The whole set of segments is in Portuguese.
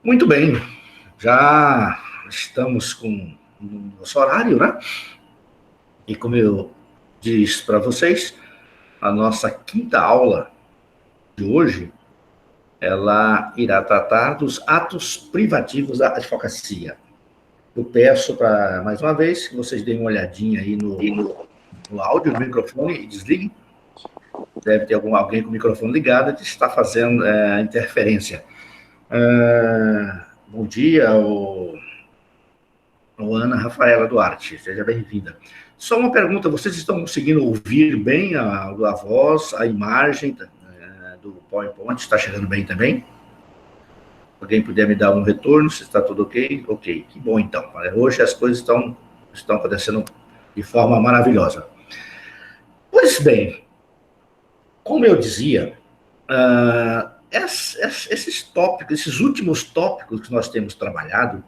Muito bem, já estamos com o nosso horário, né? E como eu disse para vocês, a nossa quinta aula de hoje, ela irá tratar dos atos privativos da advocacia. Eu peço para, mais uma vez, que vocês deem uma olhadinha aí no áudio, no microfone e desliguem. Deve ter alguém com o microfone ligado que está fazendo interferência. Bom dia, Ana Rafaela Duarte, seja bem-vinda. Só uma pergunta, vocês estão conseguindo ouvir bem a voz, a imagem do PowerPoint? Está chegando bem também? Alguém puder me dar um retorno, se está tudo ok? Ok, que bom então. Hoje as coisas estão acontecendo de forma maravilhosa. Pois bem, como eu dizia, esses tópicos, esses últimos tópicos que nós temos trabalhado,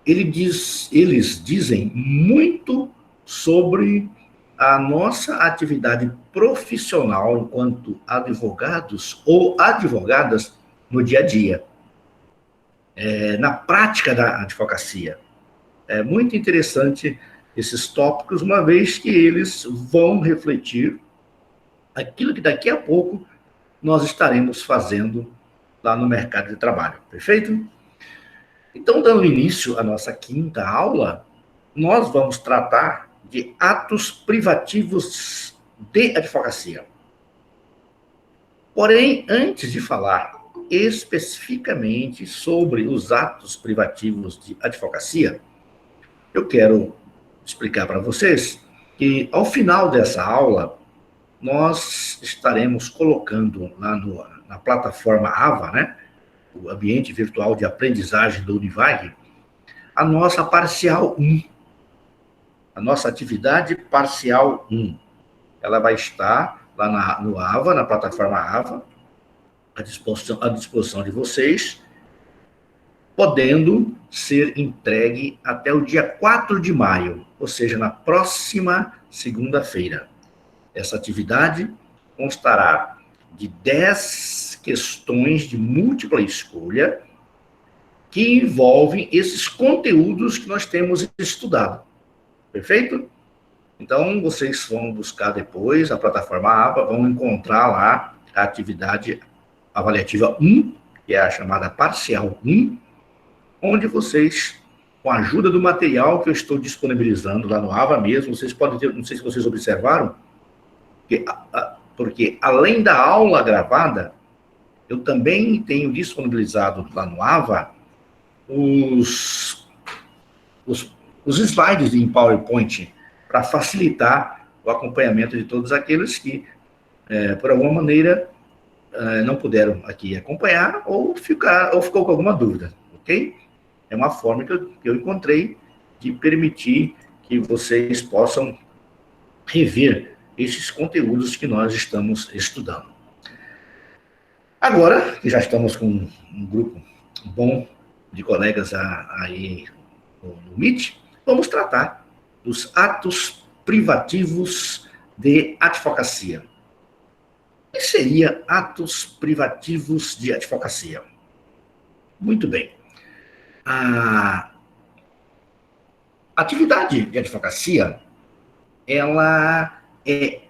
eles dizem muito sobre a nossa atividade profissional enquanto advogados ou advogadas no dia a dia, na prática da advocacia. É muito interessante esses tópicos, uma vez que eles vão refletir aquilo que daqui a pouco nós estaremos fazendo lá no mercado de trabalho, perfeito? Então, dando início à nossa quinta aula, nós vamos tratar de atos privativos de advocacia. Porém, antes de falar especificamente sobre os atos privativos de advocacia, eu quero explicar para vocês que, ao final dessa aula, nós estaremos colocando lá na plataforma AVA, né, o Ambiente Virtual de Aprendizagem do Univag, a nossa parcial 1, a nossa atividade parcial 1. Ela vai estar lá no AVA, na plataforma AVA, à disposição de vocês, podendo ser entregue até o dia 4 de maio, ou seja, na próxima segunda-feira. Essa atividade constará de 10 questões de múltipla escolha que envolvem esses conteúdos que nós temos estudado. Perfeito? Então, vocês vão buscar depois a plataforma ABA, vão encontrar lá a atividade avaliativa 1, que é a chamada parcial 1, onde vocês, com a ajuda do material que eu estou disponibilizando lá no AVA mesmo, vocês podem ter, não sei se vocês observaram, porque além da aula gravada, eu também tenho disponibilizado lá no AVA os slides em PowerPoint para facilitar o acompanhamento de todos aqueles que, por alguma maneira, não puderam aqui acompanhar ou ficou com alguma dúvida, ok? É uma forma que eu encontrei de permitir que vocês possam rever esses conteúdos que nós estamos estudando. Agora, que já estamos com um grupo bom de colegas aí no Meet, vamos tratar dos atos privativos de advocacia. O que seria atos privativos de advocacia? Muito bem. A atividade de advocacia, ela é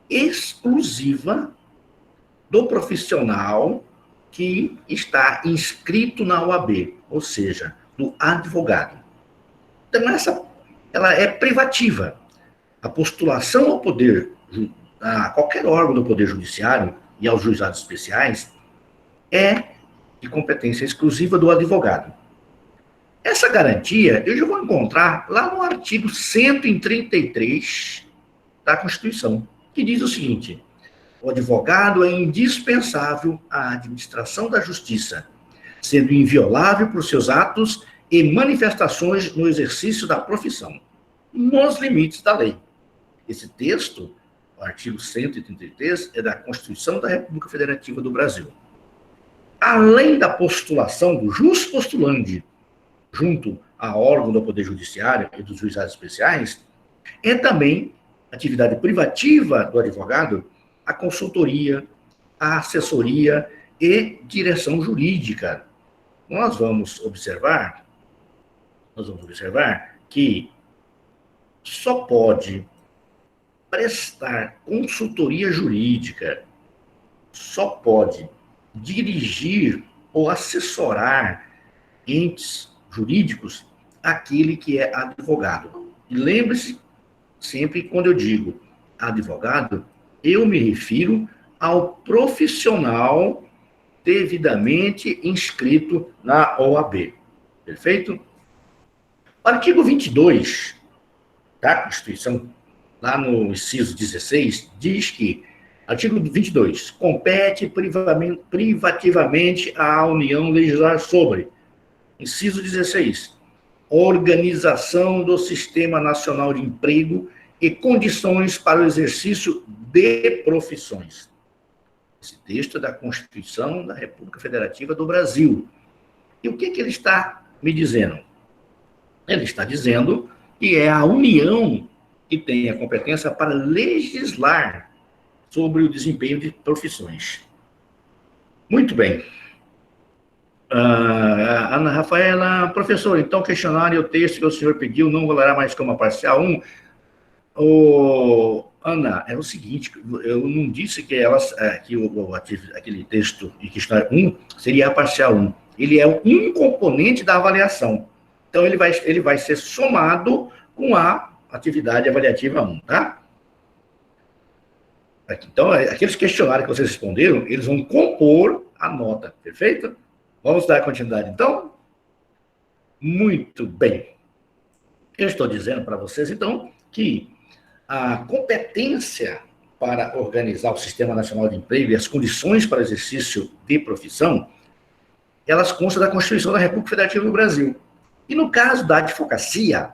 exclusiva do profissional que está inscrito na OAB, ou seja, do advogado. Então, ela é privativa. A postulação ao poder, a qualquer órgão do Poder Judiciário e aos juizados especiais é de competência exclusiva do advogado. Essa garantia eu já vou encontrar lá no artigo 133 da Constituição, que diz o seguinte: o advogado é indispensável à administração da justiça, sendo inviolável por seus atos e manifestações no exercício da profissão, nos limites da lei. Esse texto, o artigo 133, é da Constituição da República Federativa do Brasil. Além da postulação do jus postulandi junto a órgão do Poder Judiciário e dos juizados especiais, é também atividade privativa do advogado a consultoria, a assessoria e direção jurídica nós vamos observar que só pode prestar consultoria jurídica, só pode dirigir ou assessorar entes jurídicos aquele que é advogado. E lembre-se, sempre quando eu digo advogado, eu me refiro ao profissional devidamente inscrito na OAB. Perfeito? O artigo 22 da Constituição, lá no inciso 16, diz que, artigo 22, compete privativamente à União legislar sobre, inciso 16, organização do Sistema Nacional de Emprego e condições para o exercício de profissões. Esse texto é da Constituição da República Federativa do Brasil. E o que ele está me dizendo? Ele está dizendo que é a União que tem a competência para legislar sobre o desempenho de profissões. Muito bem. Ana Rafaela, professor, então o questionário e o texto que o senhor pediu não valerá mais como a parcial 1? Ana, é o seguinte, eu não disse que aquele texto de questionário 1 seria a parcial 1. Ele é um componente da avaliação. Então, ele vai ser somado com a atividade avaliativa 1, tá? Então, aqueles questionários que vocês responderam, eles vão compor a nota, perfeito? Vamos dar continuidade, então? Muito bem. Eu estou dizendo para vocês, então, que a competência para organizar o Sistema Nacional de Emprego e as condições para exercício de profissão, elas constam da Constituição da República Federativa do Brasil. E no caso da advocacia,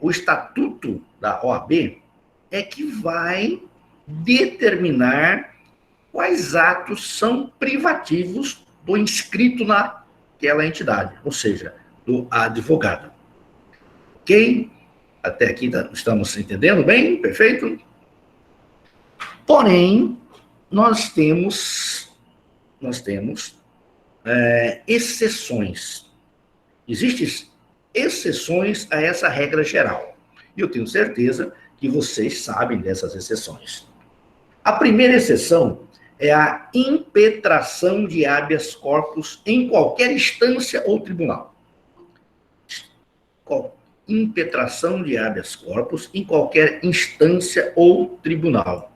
o Estatuto da OAB é que vai determinar quais atos são privativos do inscrito naquela entidade, ou seja, do advogado. Ok? Até aqui estamos entendendo bem? Perfeito? Porém, nós temos exceções. Existem exceções a essa regra geral. E eu tenho certeza que vocês sabem dessas exceções. A primeira exceção é a impetração de habeas corpus em qualquer instância ou tribunal. Impetração de habeas corpus em qualquer instância ou tribunal.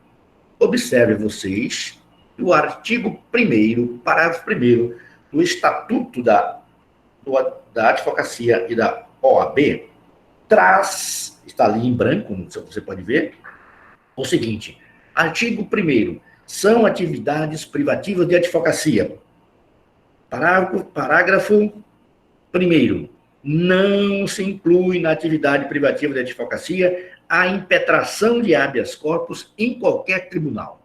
Observe vocês o artigo 1º, parágrafo 1º, do Estatuto da Advocacia e da OAB, está ali em branco, como você pode ver, o seguinte: artigo 1º, são atividades privativas de advocacia. Parágrafo 1º, não se inclui na atividade privativa de advocacia a impetração de habeas corpus em qualquer tribunal.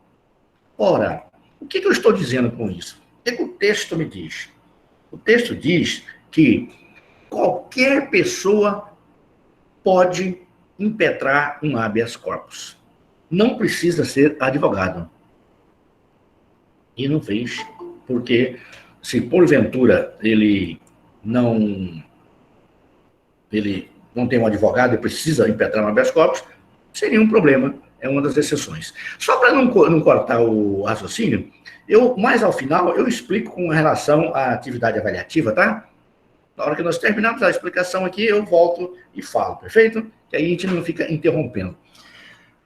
Ora, o que eu estou dizendo com isso? O que o texto me diz? O texto diz que qualquer pessoa pode impetrar um habeas corpus. Não precisa ser advogado. E não fez, porque se porventura ele não tem um advogado e precisa impetrar um habeas corpus, seria um problema, é uma das exceções. Só para não cortar o raciocínio, mais ao final, eu explico com relação à atividade avaliativa, tá? Na hora que nós terminarmos a explicação aqui, eu volto e falo, perfeito? Que aí a gente não fica interrompendo.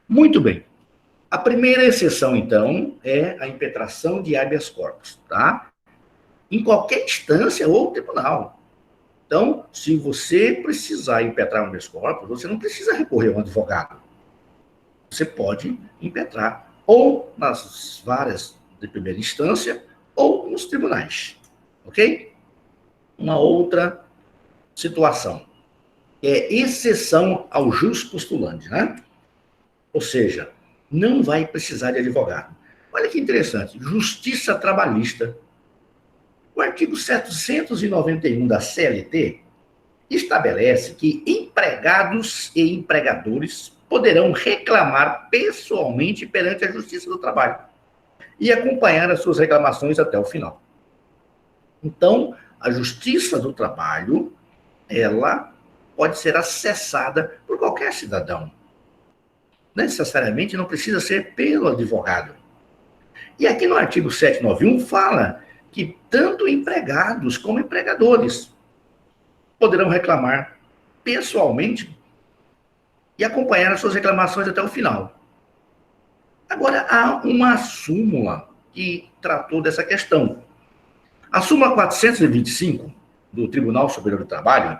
Muito bem. A primeira exceção, então, é a impetração de habeas corpus, tá? Em qualquer instância ou tribunal. Então, se você precisar impetrar um habeas corpus, você não precisa recorrer a um advogado. Você pode impetrar ou nas várias de primeira instância ou nos tribunais, ok? Uma outra situação é exceção ao jus postulante, né? Ou seja, não vai precisar de advogado. Olha que interessante, justiça trabalhista. O artigo 791 da CLT estabelece que empregados e empregadores poderão reclamar pessoalmente perante a Justiça do Trabalho e acompanhar as suas reclamações até o final. Então, a Justiça do Trabalho, ela pode ser acessada por qualquer cidadão. Necessariamente não precisa ser pelo advogado. E aqui no artigo 791 fala que tanto empregados como empregadores poderão reclamar pessoalmente e acompanhar as suas reclamações até o final. Agora, há uma súmula que tratou dessa questão. A súmula 425 do Tribunal Superior do Trabalho,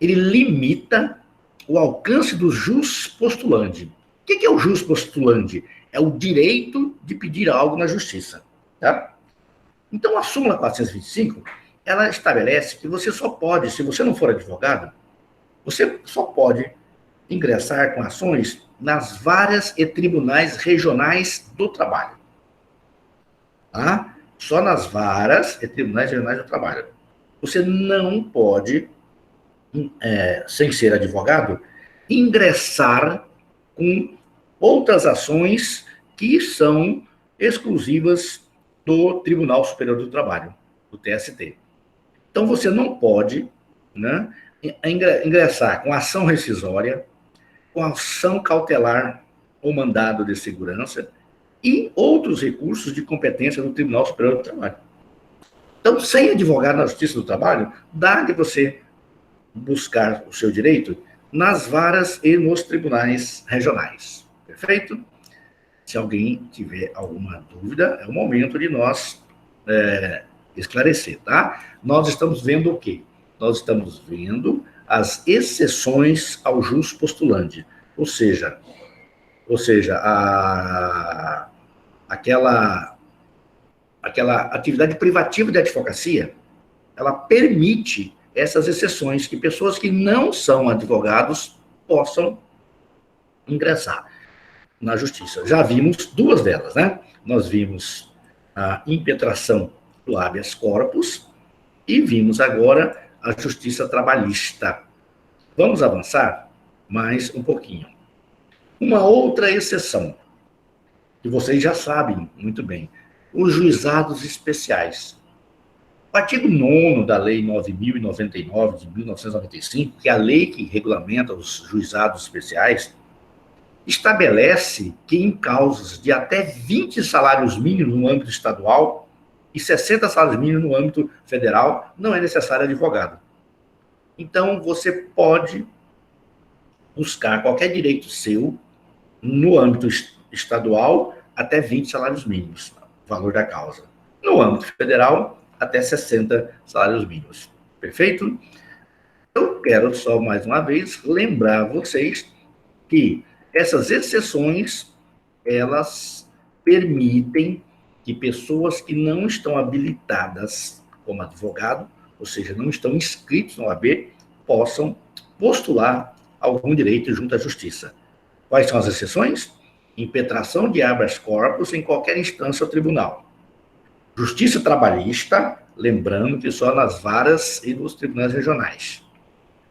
ele limita o alcance do jus postulandi. O que é o jus postulandi? É o direito de pedir algo na justiça. Tá? Então, a súmula 425, ela estabelece que você só pode, se você não for advogado, você só pode ingressar com ações nas varas e tribunais regionais do trabalho. Tá? Só nas varas e tribunais regionais do trabalho. Você não pode, sem ser advogado, ingressar com outras ações que são exclusivas do Tribunal Superior do Trabalho, do TST. Então, você não pode, né, ingressar com ação rescisória, com ação cautelar ou mandado de segurança e outros recursos de competência do Tribunal Superior do Trabalho. Então, sem advogado na Justiça do Trabalho, dá de você buscar o seu direito nas varas e nos tribunais regionais. Perfeito? Se alguém tiver alguma dúvida, é o momento de nós esclarecer, tá? Nós estamos vendo o quê? Nós estamos vendo as exceções ao jus postulandi, ou seja, aquela atividade privativa de advocacia, ela permite essas exceções que pessoas que não são advogados possam ingressar na justiça. Já vimos duas delas, né? Nós vimos a impetração do habeas corpus e vimos agora a justiça trabalhista. Vamos avançar mais um pouquinho. Uma outra exceção, que vocês já sabem muito bem, os juizados especiais. O artigo 9º da Lei 9.099, de 1995, que é a lei que regulamenta os juizados especiais, estabelece que em causas de até 20 salários mínimos no âmbito estadual e 60 salários mínimos no âmbito federal, não é necessário advogado. Então, você pode buscar qualquer direito seu no âmbito estadual até 20 salários mínimos, valor da causa. No âmbito federal, até 60 salários mínimos. Perfeito? Eu quero só, mais uma vez, lembrar vocês que essas exceções, elas permitem que pessoas que não estão habilitadas como advogado, ou seja, não estão inscritos na OAB, possam postular algum direito junto à justiça. Quais são as exceções? Impetração de habeas corpus em qualquer instância ou tribunal. Justiça trabalhista, lembrando que só nas varas e nos tribunais regionais.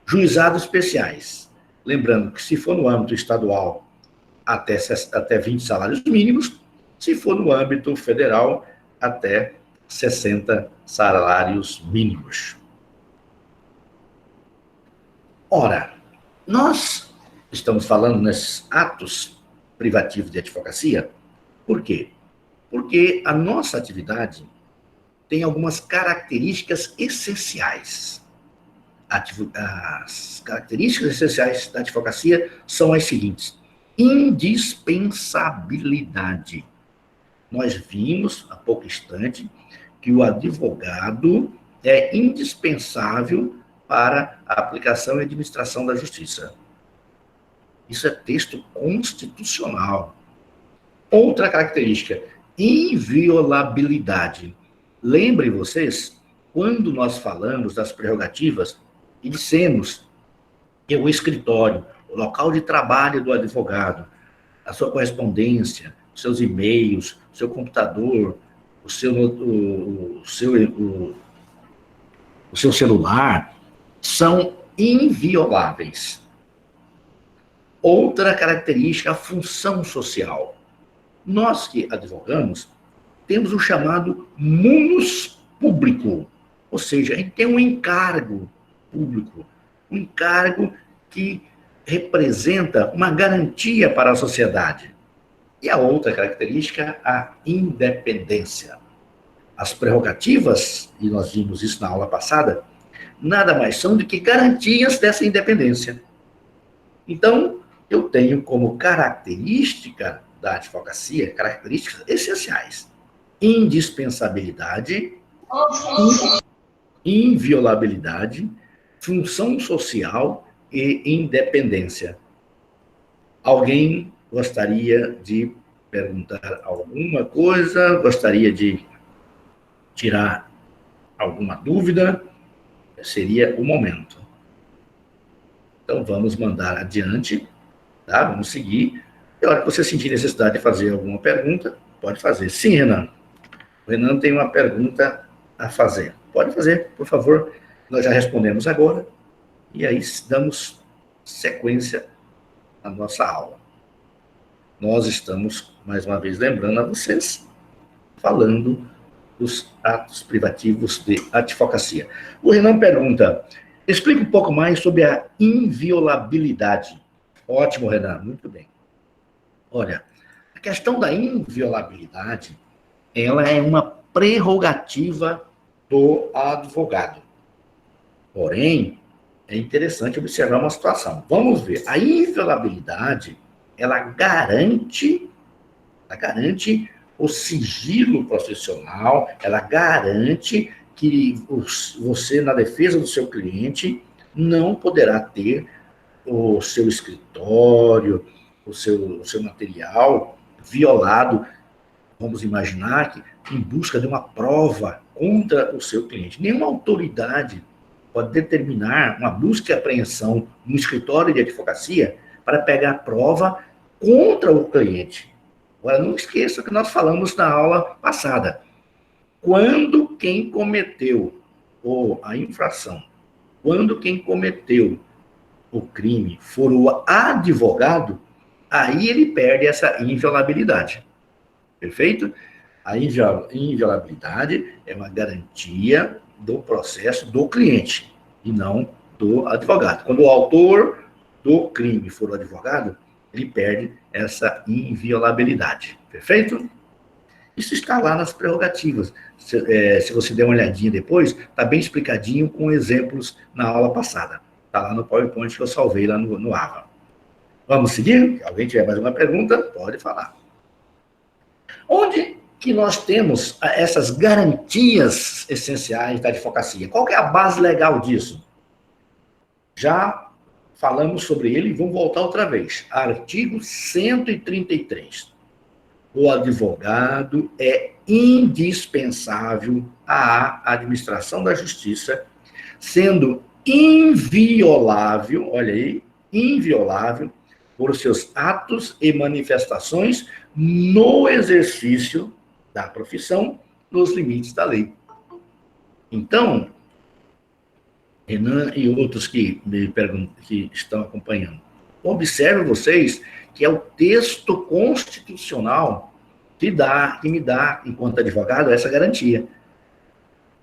Juizados especiais, lembrando que se for no âmbito estadual, até 20 salários mínimos, se for no âmbito federal, até 60 salários mínimos. Ora, nós estamos falando nesses atos privativos de advocacia, por quê? Porque a nossa atividade tem algumas características essenciais. As características essenciais da advocacia são as seguintes: indispensabilidade. Nós vimos, há pouco instante, que o advogado é indispensável para a aplicação e administração da justiça. Isso é texto constitucional. Outra característica, inviolabilidade. Lembrem vocês, quando nós falamos das prerrogativas, e dissemos que o escritório, o local de trabalho do advogado, a sua correspondência, os seus e-mails, o seu computador, o seu celular, são invioláveis. Outra característica, a função social. Nós que advogamos, temos o chamado munus público. Ou seja, a gente tem um encargo público, um encargo que representa uma garantia para a sociedade. E a outra característica, a independência. As prerrogativas, e nós vimos isso na aula passada, nada mais são do que garantias dessa independência. Então, eu tenho como característica da advocacia, características essenciais: indispensabilidade, inviolabilidade, função social e independência. Alguém gostaria de perguntar alguma coisa? Gostaria de tirar alguma dúvida? Seria o momento. Então, vamos mandar adiante, tá? Vamos seguir. E a hora que você sentir necessidade de fazer alguma pergunta, pode fazer. Sim, Renan. O Renan tem uma pergunta a fazer. Pode fazer, por favor. Nós já respondemos agora. E aí damos sequência à nossa aula. Nós estamos, mais uma vez, lembrando a vocês, falando dos atos privativos de advocacia. O Renan pergunta: explica um pouco mais sobre a inviolabilidade. Ótimo, Renan, muito bem. Olha, a questão da inviolabilidade, ela é uma prerrogativa do advogado. Porém, é interessante observar uma situação. Vamos ver. A inviolabilidade, ela garante o sigilo profissional, ela garante que você, na defesa do seu cliente, não poderá ter o seu escritório, o seu material violado, vamos imaginar, que em busca de uma prova contra o seu cliente. Nenhuma autoridade pode determinar uma busca e apreensão no escritório de advocacia para pegar prova contra o cliente. Agora, não esqueça que nós falamos na aula passada. Quando quem cometeu a infração, quando quem cometeu o crime for o advogado, aí ele perde essa inviolabilidade. Perfeito? A inviolabilidade é uma garantia do processo do cliente e não do advogado. Quando o autor do crime for o advogado, ele perde essa inviolabilidade. Perfeito? Isso está lá nas prerrogativas. Se você der uma olhadinha depois, está bem explicadinho com exemplos na aula passada. Está lá no PowerPoint que eu salvei lá no AVA. Vamos seguir? Se alguém tiver mais uma pergunta, pode falar. Onde que nós temos essas garantias essenciais da advocacia? Qual que é a base legal disso? Já falamos sobre ele e vamos voltar outra vez. Artigo 133. O advogado é indispensável à administração da justiça, sendo inviolável, olha aí, inviolável, por seus atos e manifestações no exercício da profissão, nos limites da lei. Então, Renan e outros que estão acompanhando, observem vocês que é o texto constitucional que me dá, enquanto advogado, essa garantia.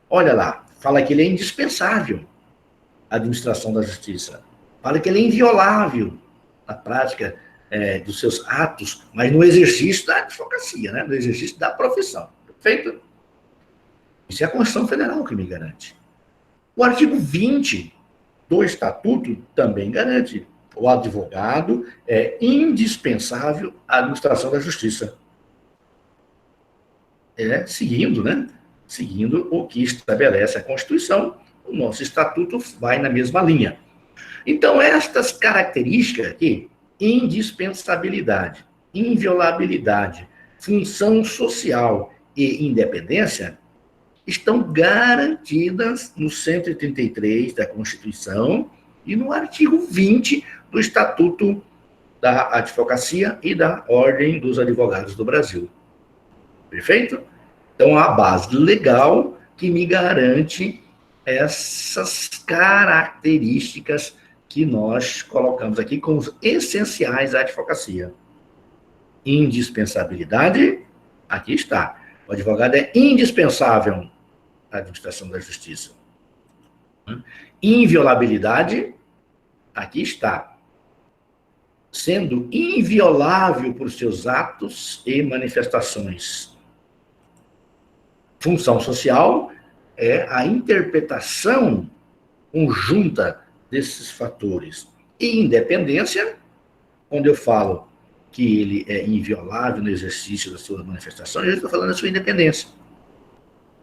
Olha lá, fala que ele é indispensável à administração da justiça. Fala que ele é inviolável na prática dos seus atos, mas no exercício da advocacia, né? No exercício da profissão. Perfeito? Isso é a Constituição Federal que me garante. O artigo 20 do Estatuto também garante. O advogado é indispensável à administração da justiça. Seguindo, né? Seguindo o que estabelece a Constituição, o nosso Estatuto vai na mesma linha. Então, estas características aqui, indispensabilidade, inviolabilidade, função social e independência, estão garantidas no 133 da Constituição e no artigo 20 do Estatuto da Advocacia e da Ordem dos Advogados do Brasil. Perfeito? Então, a base legal que me garante essas características que nós colocamos aqui como os essenciais da advocacia. Indispensabilidade, aqui está. O advogado é indispensável à administração da justiça. né? Inviolabilidade, aqui está, sendo inviolável por seus atos e manifestações. Função social é a interpretação conjunta desses fatores. E independência, quando eu falo que ele é inviolável no exercício da sua manifestação, eu estou falando da sua independência.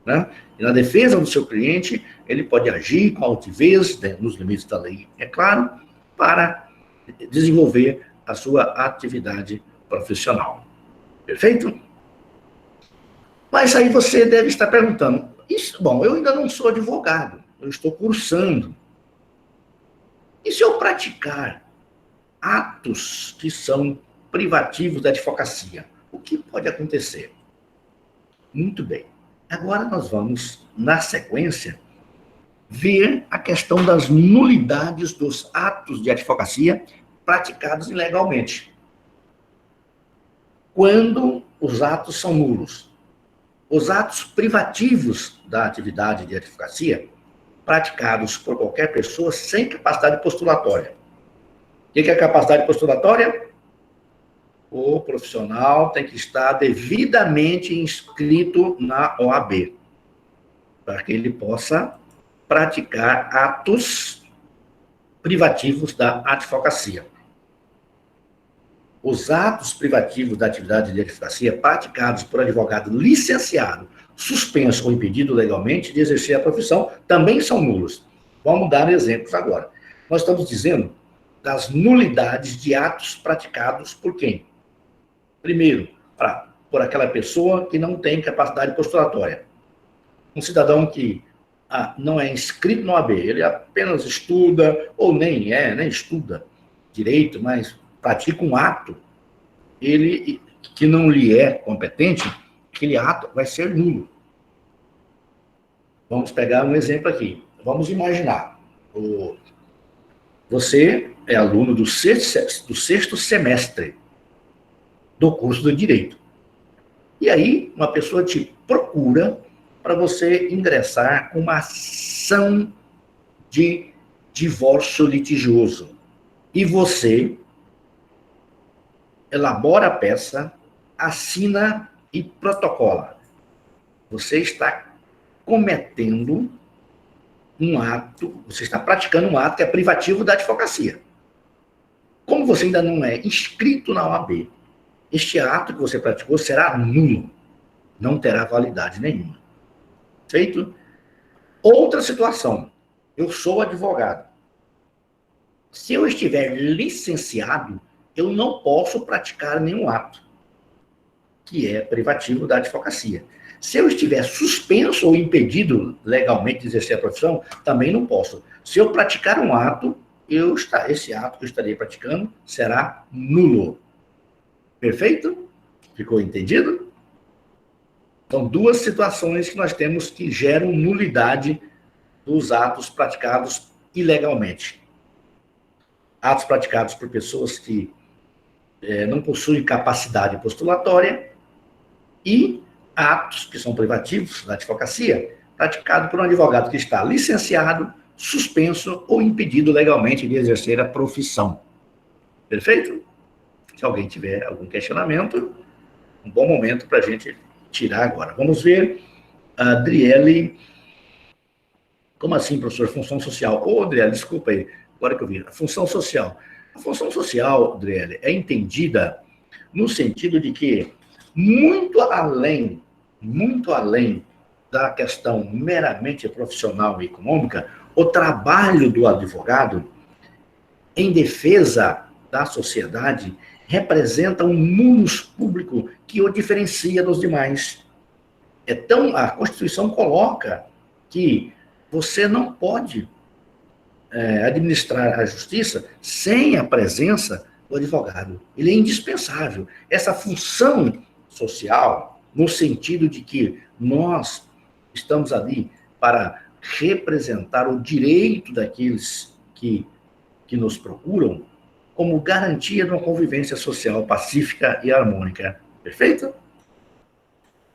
Né? E na defesa do seu cliente, ele pode agir com altivez, né, nos limites da lei, é claro, para desenvolver a sua atividade profissional. Perfeito? Mas aí você deve estar perguntando, isso, bom, eu ainda não sou advogado, eu estou cursando. E se eu praticar atos que são privativos da advocacia? O que pode acontecer? Muito bem. Agora nós vamos, na sequência, ver a questão das nulidades dos atos de advocacia praticados ilegalmente. Quando os atos são nulos? Os atos privativos da atividade de advocacia, praticados por qualquer pessoa sem capacidade postulatória. O que é capacidade postulatória? O profissional tem que estar devidamente inscrito na OAB, para que ele possa praticar atos privativos da advocacia. Os atos privativos da atividade de advocacia praticados por advogado licenciado, suspenso ou impedido legalmente de exercer a profissão também são nulos. Vamos dar exemplos agora. Nós estamos dizendo das nulidades de atos praticados por quem? Primeiro, por aquela pessoa que não tem capacidade postulatória. Um cidadão que não é inscrito no OAB, ele apenas estuda, ou nem estuda direito, mas pratica um ato, ele que não lhe é competente, aquele ato vai ser nulo. Vamos pegar um exemplo aqui. Vamos imaginar, você é aluno do sexto semestre do curso do Direito. E aí, uma pessoa te procura para você ingressar com uma ação de divórcio litigioso. E você elabora a peça, assina e protocola. Você está cometendo um ato, você está praticando um ato que é privativo da advocacia. Como você ainda não é inscrito na OAB, este ato que você praticou será nulo, não terá validade nenhuma. Feito? Outra situação, eu sou advogado. Se eu estiver licenciado, eu não posso praticar nenhum ato que é privativo da advocacia. Se eu estiver suspenso ou impedido legalmente de exercer a profissão, também não posso. Se eu praticar um ato, esse ato que eu estarei praticando será nulo. Perfeito? Ficou entendido? São duas situações que nós temos que geram nulidade dos atos praticados ilegalmente. Atos praticados por pessoas que não possuem capacidade postulatória e atos que são privativos da advocacia, praticado por um advogado que está licenciado, suspenso ou impedido legalmente de exercer a profissão. Perfeito? Se alguém tiver algum questionamento, um bom momento para a gente tirar agora. Vamos ver, Adriele. Como assim, professor? Função social. Ô, Adriele, desculpa aí, agora que eu vi. A função social. A função social, Adriele, é entendida no sentido de que, muito além da questão meramente profissional e econômica, o trabalho do advogado em defesa da sociedade representa um munus público que o diferencia dos demais. A Constituição coloca que você não pode administrar a justiça sem a presença do advogado. Ele é indispensável. Essa função social, no sentido de que nós estamos ali para representar o direito daqueles que nos procuram, como garantia de uma convivência social pacífica e harmônica. Perfeito?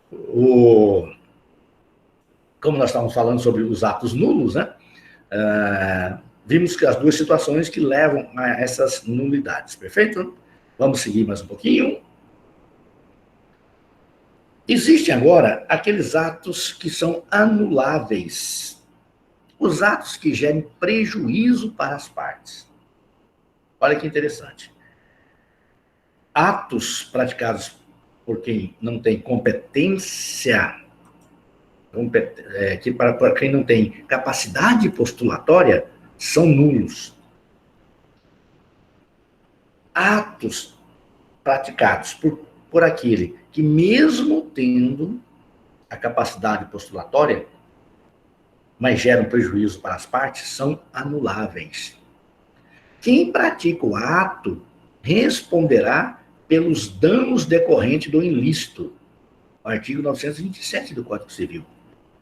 Como nós estávamos falando sobre os atos nulos, né? Vimos que as duas situações que levam a essas nulidades, perfeito? Vamos seguir mais um pouquinho. Existem agora aqueles atos que são anuláveis. Os atos que gerem prejuízo para as partes. Olha que interessante. Atos praticados por quem não tem competência, para quem não tem capacidade postulatória, são nulos. Atos praticados por aquele que, mesmo tendo a capacidade postulatória, mas geram prejuízo para as partes, são anuláveis. Quem pratica o ato responderá pelos danos decorrentes do ilícito. O artigo 927 do Código Civil.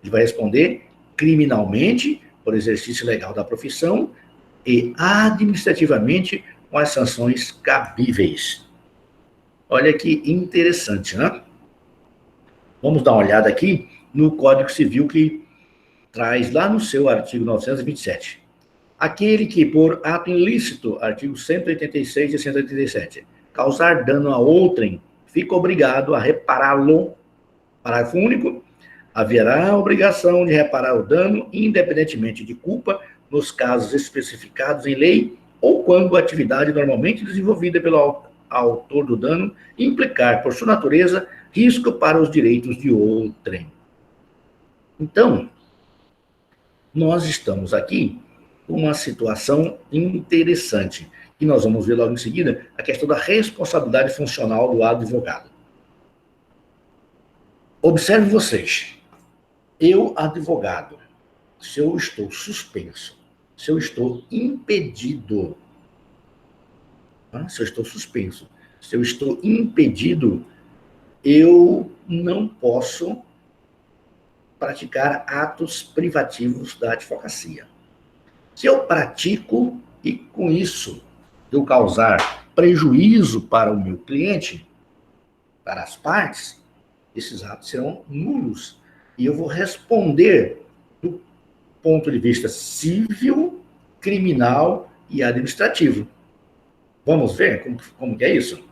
Ele vai responder criminalmente por exercício legal da profissão e administrativamente com as sanções cabíveis. Olha que interessante, né? Vamos dar uma olhada aqui no Código Civil que traz lá no seu artigo 927. Aquele que, por ato ilícito, artigo 186 e 187, causar dano a outrem, fica obrigado a repará-lo. Parágrafo único. Haverá a obrigação de reparar o dano, independentemente de culpa, nos casos especificados em lei ou quando a atividade normalmente desenvolvida pelo autor do dano implicar, por sua natureza, risco para os direitos de outrem. Então, nós estamos aqui com uma situação interessante, e nós vamos ver logo em seguida a questão da responsabilidade funcional do advogado. Observe vocês, eu, advogado, se eu estou suspenso, se eu estou impedido, se eu estou suspenso, se eu estou impedido, eu não posso praticar atos privativos da advocacia. Se eu pratico e com isso eu causar prejuízo para o meu cliente, para as partes, esses atos serão nulos. E eu vou responder do ponto de vista civil, criminal e administrativo. Vamos ver como que é isso?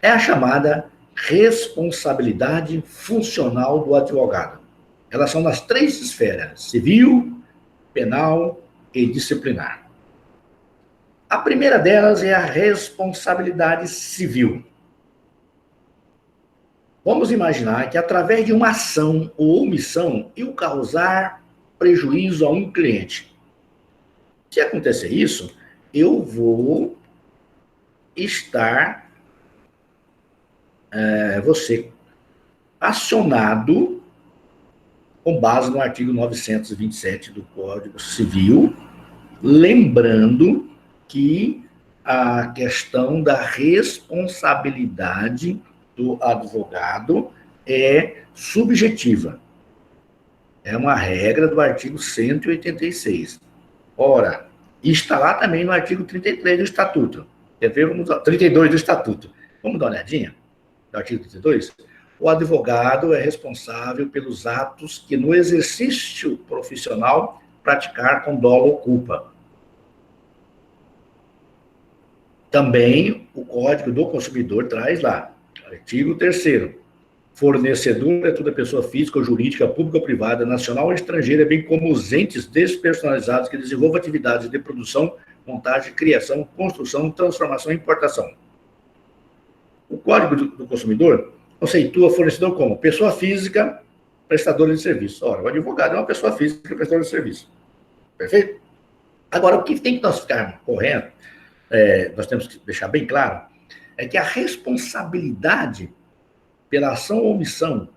É a chamada responsabilidade funcional do advogado. Elas são nas três esferas: civil, penal e disciplinar. A primeira delas é a responsabilidade civil. Vamos imaginar que, através de uma ação ou omissão, eu causar prejuízo a um cliente. Se acontecer isso, eu vou estar, você acionado com base no artigo 927 do Código Civil, lembrando que a questão da responsabilidade do advogado é subjetiva. É uma regra do artigo 186. Ora, está lá também no artigo 33 do Estatuto. Quer ver? 32 do Estatuto. Vamos dar uma olhadinha? Do artigo 32? O advogado é responsável pelos atos que, no exercício profissional, praticar com dolo ou culpa. Também o Código do Consumidor traz lá, artigo 3º, fornecedor é toda pessoa física ou jurídica, pública ou privada, nacional ou estrangeira, bem como os entes despersonalizados que desenvolvam atividades de produção, montagem, criação, construção, transformação e importação. O Código do Consumidor conceitua fornecedor como pessoa física, prestadora de serviço. Ora, o advogado é uma pessoa física, prestadora de serviço. Perfeito? Agora, o que tem que nós ficar correto, nós temos que deixar bem claro, é que a responsabilidade pela ação ou omissão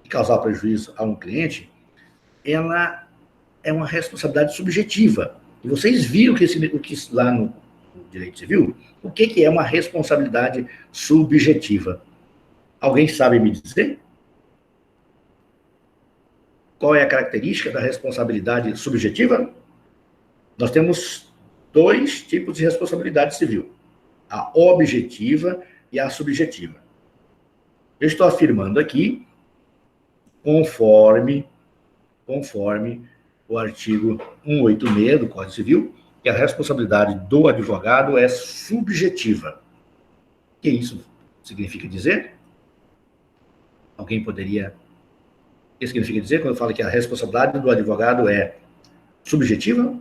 de causar prejuízo a um cliente, ela é uma responsabilidade subjetiva. E vocês viram que lá no direito civil, o que é uma responsabilidade subjetiva? Alguém sabe me dizer? Qual é a característica da responsabilidade subjetiva? Nós temos dois tipos de responsabilidade civil: a objetiva e a subjetiva. Eu estou afirmando aqui, conforme o artigo 186 do Código Civil, que a responsabilidade do advogado é subjetiva. O que isso significa dizer? Alguém poderia... O que significa dizer quando eu falo que a responsabilidade do advogado é subjetiva?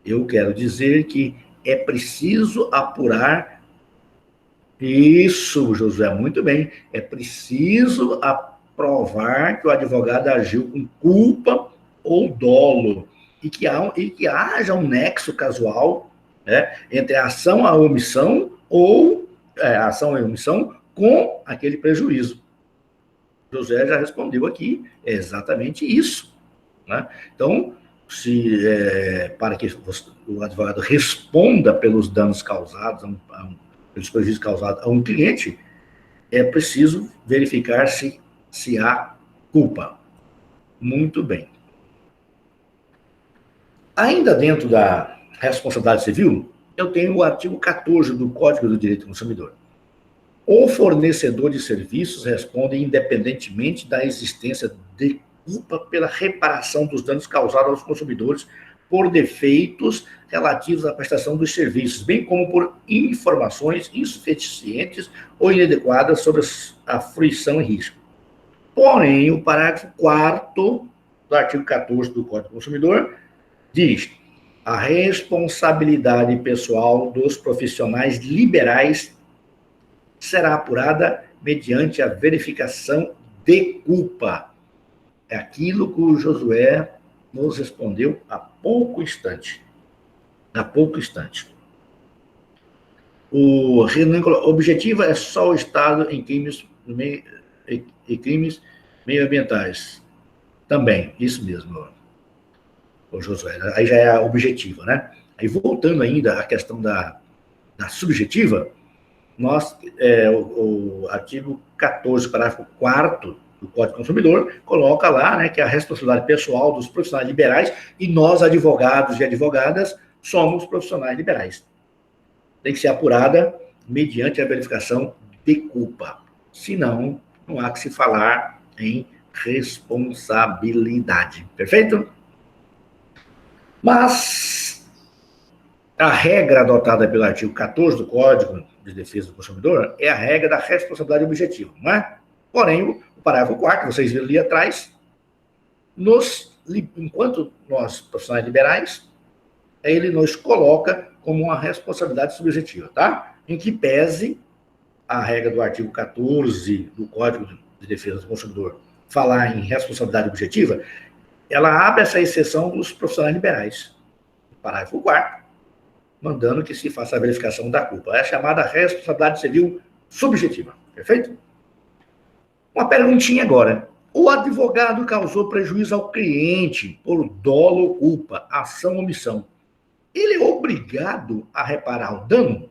Eu quero dizer que é preciso apurar... Isso, Josué, muito bem. É preciso provar que o advogado agiu com culpa ou dolo e que haja um nexo casual, né, entre a ação e a omissão ou a ação e a omissão com aquele prejuízo. José já respondeu aqui, é exatamente isso, né? Então, para que o advogado responda pelos danos causados, pelos prejuízos causados a um cliente, é preciso verificar se há culpa. Muito bem. Ainda dentro da responsabilidade civil, eu tenho o artigo 14 do Código do Direito do Consumidor. O fornecedor de serviços responde independentemente da existência de culpa pela reparação dos danos causados aos consumidores por defeitos relativos à prestação dos serviços, bem como por informações insuficientes ou inadequadas sobre a fruição e risco. Porém, o parágrafo 4º do artigo 14 do Código do Consumidor diz: a responsabilidade pessoal dos profissionais liberais será apurada mediante a verificação de culpa. É aquilo que o Josué nos respondeu há pouco instante. Há pouco instante. O Renan objetivo é só o Estado em crimes meioambientais. Também, isso mesmo, o Josué. Aí já é a objetiva, né? Aí voltando ainda à questão da subjetiva, o artigo 14, parágrafo 4º do Código do Consumidor coloca lá, né, que a responsabilidade pessoal dos profissionais liberais, e nós, advogados e advogadas, somos profissionais liberais. Tem que ser apurada mediante a verificação de culpa. Senão, não há que se falar em responsabilidade. Perfeito? Mas a regra adotada pelo artigo 14 do Código de Defesa do Consumidor é a regra da responsabilidade objetiva, não é? Porém, o parágrafo 4º, vocês viram ali atrás, enquanto nós, profissionais liberais, ele nos coloca como uma responsabilidade subjetiva, tá? Em que pese a regra do artigo 14 do Código de Defesa do Consumidor falar em responsabilidade objetiva, ela abre essa exceção dos profissionais liberais. Parágrafo 4º, mandando que se faça a verificação da culpa. É a chamada responsabilidade civil subjetiva. Perfeito? Uma perguntinha agora. O advogado causou prejuízo ao cliente por dolo ou culpa, ação ou omissão. Ele é obrigado a reparar o dano?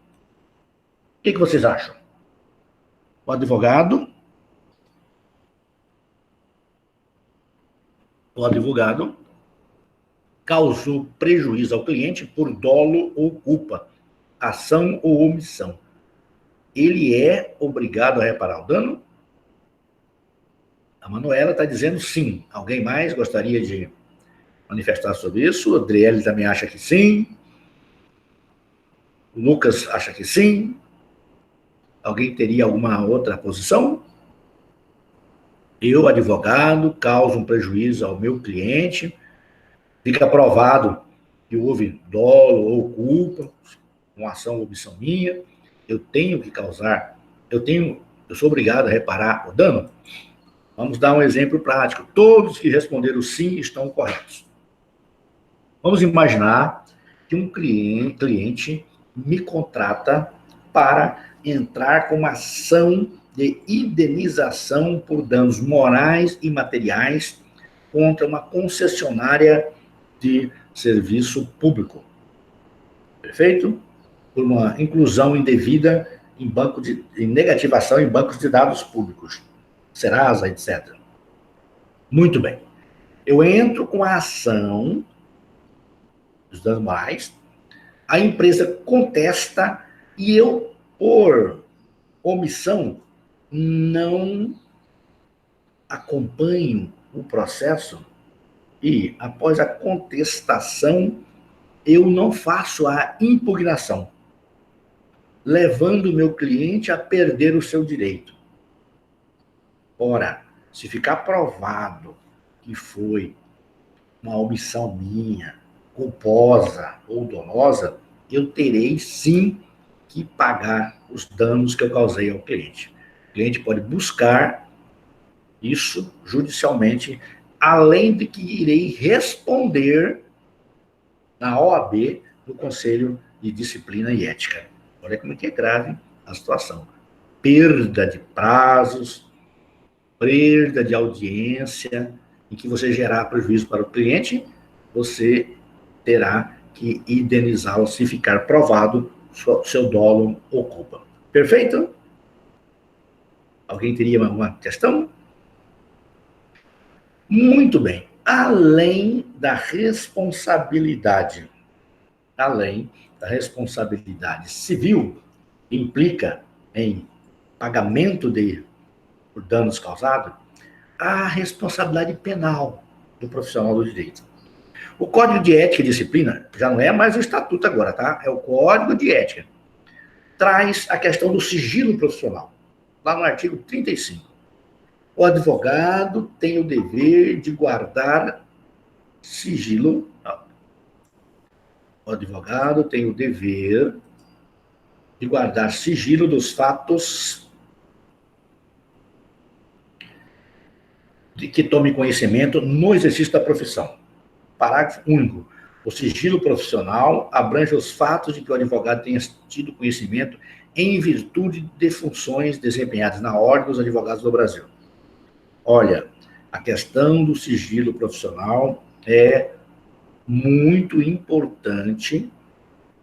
O que vocês acham? O advogado causou prejuízo ao cliente por dolo ou culpa, ação ou omissão. Ele é obrigado a reparar o dano? A Manuela está dizendo sim. Alguém mais gostaria de manifestar sobre isso? O Adriele também acha que sim. O Lucas acha que sim. Alguém teria alguma outra posição? Eu, advogado, causo um prejuízo ao meu cliente, fica provado que houve dolo ou culpa, uma ação ou omissão minha, eu sou obrigado a reparar o dano? Vamos dar um exemplo prático. Todos que responderam sim estão corretos. Vamos imaginar que um cliente me contrata para entrar com uma ação de indenização por danos morais e materiais contra uma concessionária de serviço público. Perfeito? Por uma inclusão indevida em negativação em bancos de dados públicos, Serasa, etc. Muito bem. Eu entro com a ação dos danos morais, a empresa contesta e eu, por omissão, não acompanho o processo, E, após a contestação, eu não faço a impugnação, levando o meu cliente a perder o seu direito. Ora, se ficar provado que foi uma omissão minha, culposa ou dolosa, eu terei sim que pagar os danos que eu causei ao cliente. O cliente pode buscar isso judicialmente, além de que irei responder na OAB, no Conselho de Disciplina e Ética. Olha como é que é grave a situação. Perda de prazos, perda de audiência, em que você gerar prejuízo para o cliente, você terá que indenizá-lo se ficar provado seu dolo ou culpa. Perfeito? Alguém teria alguma questão? Muito bem. Além da responsabilidade civil, implica em pagamento por danos causados, a responsabilidade penal do profissional do direito. O Código de Ética e Disciplina, já não é mais o estatuto agora, tá? É o Código de Ética. Traz a questão do sigilo profissional, lá no artigo 35. O advogado tem o dever de guardar sigilo. O advogado tem o dever de guardar sigilo dos fatos de que tome conhecimento no exercício da profissão. Parágrafo único. O sigilo profissional abrange os fatos de que o advogado tenha tido conhecimento em virtude de funções desempenhadas na Ordem dos Advogados do Brasil. Olha, a questão do sigilo profissional é muito importante,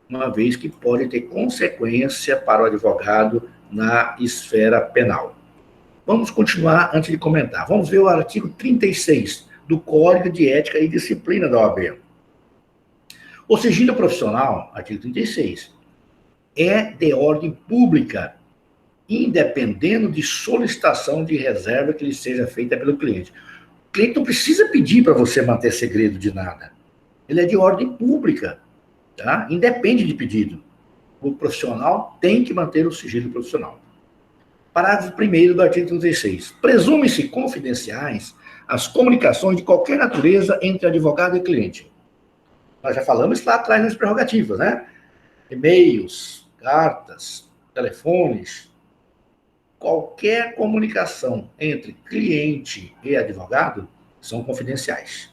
uma vez que pode ter consequência para o advogado na esfera penal. Vamos continuar antes de comentar. Vamos ver o artigo 36 do Código de Ética e Disciplina da OAB. O sigilo profissional, artigo 36, é de ordem pública, independendo de solicitação de reserva que lhe seja feita pelo cliente. O cliente não precisa pedir para você manter segredo de nada. Ele é de ordem pública, tá? Independe de pedido. O profissional tem que manter o sigilo profissional. Parágrafo 1º do artigo 36. Presume-se confidenciais as comunicações de qualquer natureza entre advogado e cliente. Nós já falamos lá atrás nas prerrogativas, né? E-mails, cartas, telefones, qualquer comunicação entre cliente e advogado são confidenciais.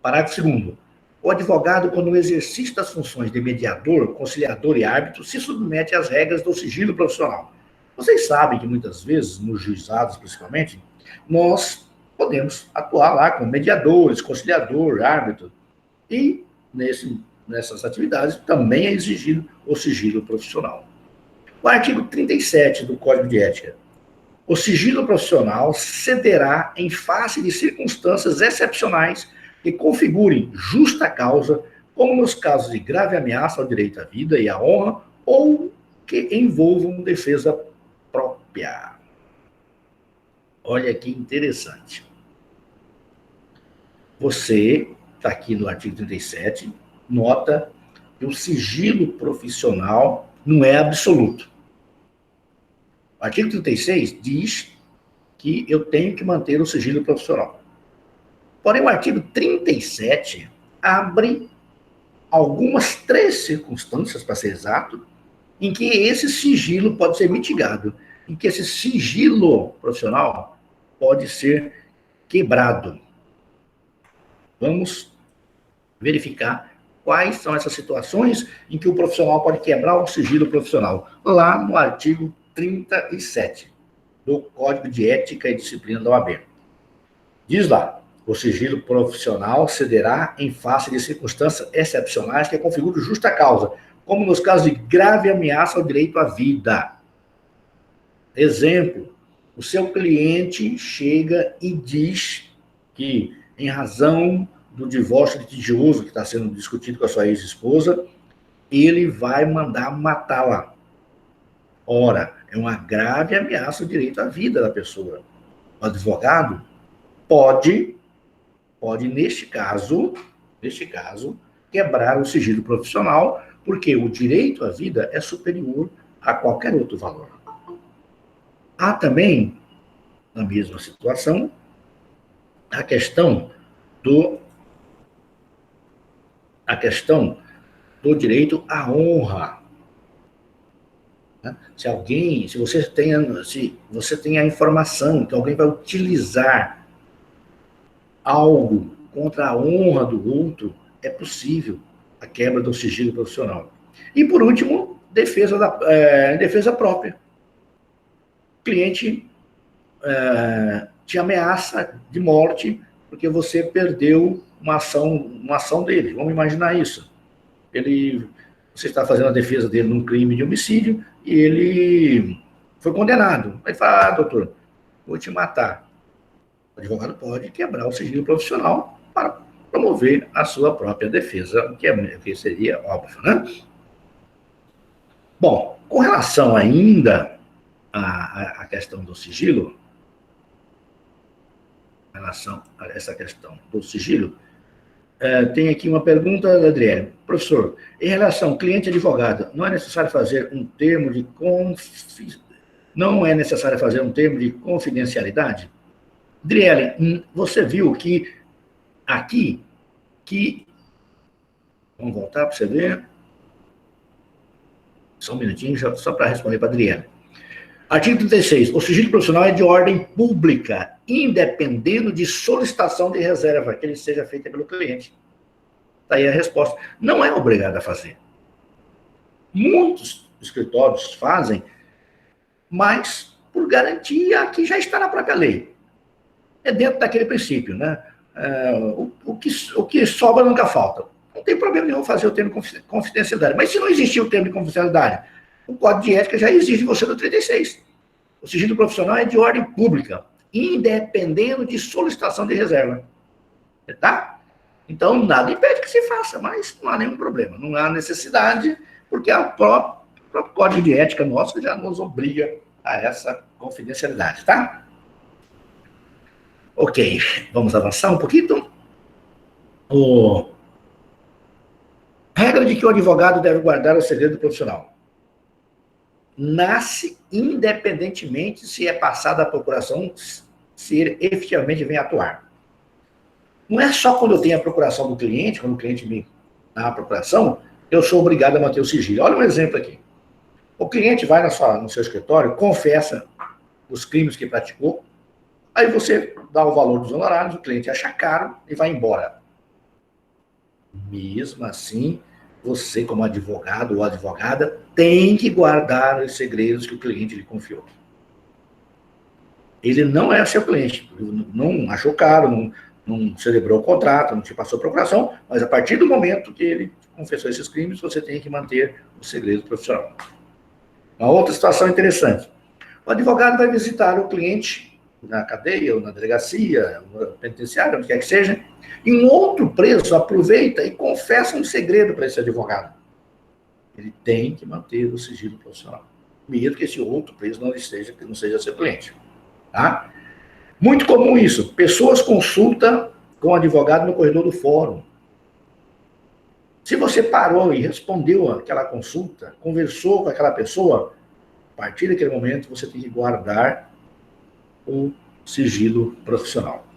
Parágrafo 2º. O advogado, quando no exercício das funções de mediador, conciliador e árbitro, se submete às regras do sigilo profissional. Vocês sabem que muitas vezes, nos juizados principalmente, nós podemos atuar lá como mediadores, conciliador, árbitro. E nessas atividades também é exigido o sigilo profissional. O artigo 37 do Código de Ética. O sigilo profissional cederá em face de circunstâncias excepcionais que configurem justa causa, como nos casos de grave ameaça ao direito à vida e à honra, ou que envolvam defesa própria. Olha que interessante. Você, está aqui no artigo 37, nota que o sigilo profissional não é absoluto. O artigo 36 diz que eu tenho que manter o sigilo profissional. Porém, o artigo 37 abre algumas 3 circunstâncias, para ser exato, em que esse sigilo pode ser mitigado, em que esse sigilo profissional pode ser quebrado. Vamos verificar quais são essas situações em que o profissional pode quebrar o sigilo profissional, lá no artigo 37 do Código de Ética e Disciplina da OAB. Diz lá, o sigilo profissional cederá em face de circunstâncias excepcionais que configuram justa causa, como nos casos de grave ameaça ao direito à vida. Exemplo, o seu cliente chega e diz que, em razão do divórcio litigioso que está sendo discutido com a sua ex-esposa, ele vai mandar matá-la. Ora, é uma grave ameaça ao direito à vida da pessoa. O advogado pode pode, neste caso, quebrar o sigilo profissional, porque o direito à vida é superior a qualquer outro valor. Há também, na mesma situação, a questão do direito à honra. Se você tem a informação que alguém vai utilizar algo contra a honra do outro, é possível a quebra do sigilo profissional. E, por último, defesa própria. O cliente te ameaça de morte porque você perdeu uma ação dele. Vamos imaginar isso. Você está fazendo a defesa dele num crime de homicídio e ele foi condenado. Aí fala, doutor, vou te matar. O advogado pode quebrar o sigilo profissional para promover a sua própria defesa, que seria óbvio, né? Bom, com relação ainda à questão do sigilo, em relação a essa questão do sigilo, tem aqui uma pergunta da Adriele. Professor, em relação ao cliente advogado, não é necessário fazer um termo de confidencialidade? Adriele, você viu que aqui, vamos voltar para você ver. Só um minutinho, só para responder para a Adriele. Artigo 36. O sigilo profissional é de ordem pública, independendo de solicitação de reserva, que ele seja feita pelo cliente. Está aí a resposta. Não é obrigado a fazer. Muitos escritórios fazem, mas por garantia que já está na própria lei. É dentro daquele princípio, né? O que sobra nunca falta. Não tem problema nenhum fazer o termo de confidencialidade. Mas se não existir o termo de confidencialidade, o Código de Ética já exige você no 36. O sigilo profissional é de ordem pública, independendo de solicitação de reserva. Tá? Então, nada impede que se faça, mas não há nenhum problema. Não há necessidade, porque o próprio Código de Ética nosso já nos obriga a essa confidencialidade, tá? Ok, vamos avançar um pouquinho. Regra de que o advogado deve guardar o segredo profissional. Nasce independentemente se é passada a procuração, se ele efetivamente vem atuar. Não é só quando eu tenho a procuração do cliente, quando o cliente me dá a procuração, eu sou obrigado a manter o sigilo. Olha um exemplo aqui. O cliente vai no seu escritório, confessa os crimes que praticou, aí você dá o valor dos honorários, o cliente acha caro e vai embora. Mesmo assim, você, como advogado ou advogada, tem que guardar os segredos que o cliente lhe confiou. Ele não é seu cliente, não achou caro, não celebrou o contrato, não te passou procuração, mas a partir do momento que ele confessou esses crimes, você tem que manter o segredo profissional. Uma outra situação interessante. O advogado vai visitar o cliente na cadeia, ou na delegacia, no penitenciário, onde quer que seja, e um outro preso aproveita e confessa um segredo para esse advogado. Ele tem que manter o sigilo profissional, mesmo que esse outro preso não seja seu cliente. Tá? Muito comum isso. Pessoas consultam com o advogado no corredor do fórum. Se você parou e respondeu aquela consulta, conversou com aquela pessoa, a partir daquele momento você tem que guardar o sigilo profissional.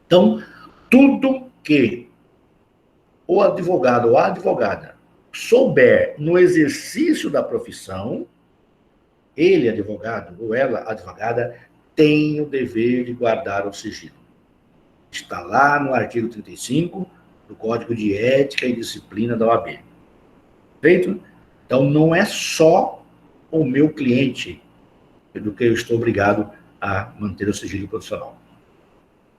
Então, tudo que o advogado ou a advogada souber no exercício da profissão, ele, advogado, ou ela, advogada, tem o dever de guardar o sigilo. Está lá no artigo 35 do Código de Ética e Disciplina da OAB. Feito? Então, não é só o meu cliente do que eu estou obrigado a manter o sigilo profissional.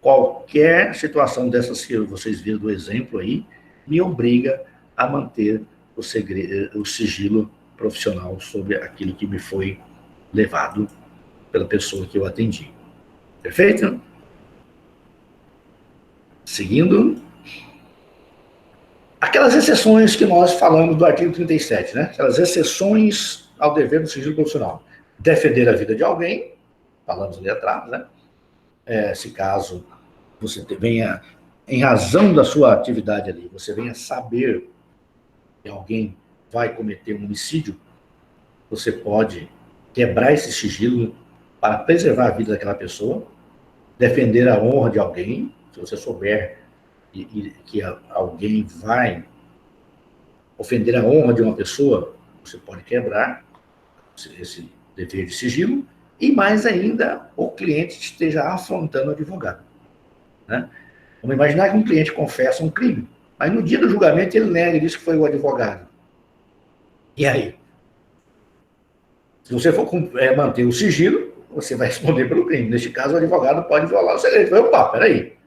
Qualquer situação dessas que vocês viram do exemplo aí, me obriga a manter o sigilo profissional sobre aquilo que me foi levado pela pessoa que eu atendi. Perfeito? Seguindo. Aquelas exceções que nós falamos do artigo 37, né? Aquelas exceções ao dever do sigilo profissional. Defender a vida de alguém, falamos ali atrás, né? Se caso você venha em razão da sua atividade ali, você venha saber que alguém vai cometer um homicídio, você pode quebrar esse sigilo para preservar a vida daquela pessoa, defender a honra de alguém, se você souber que alguém vai ofender a honra de uma pessoa, você pode quebrar esse dever de sigilo, e mais ainda, o cliente esteja afrontando o advogado. Né? Vamos imaginar que um cliente confessa um crime, mas no dia do julgamento ele nega e diz que foi o advogado. E aí? Se você for manter o sigilo, você vai responder pelo crime. Neste caso, o advogado pode violar o segredo. Opa, peraí,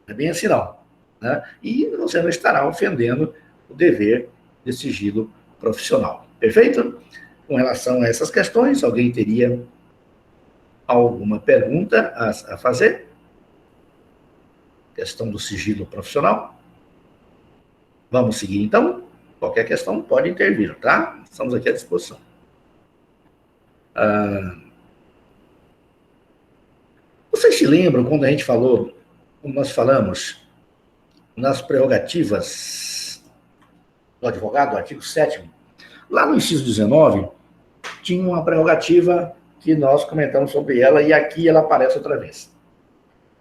não é bem assim não. Né? E você não estará ofendendo o dever de sigilo profissional. Perfeito? Com relação a essas questões, alguém teria alguma pergunta a fazer? Questão do sigilo profissional? Vamos seguir, então? Qualquer questão pode intervir, tá? Estamos aqui à disposição. Vocês se lembram quando a gente falou, como nós falamos, nas prerrogativas do advogado, artigo 7º, lá no inciso 19, tinha uma prerrogativa que nós comentamos sobre ela, e aqui ela aparece outra vez.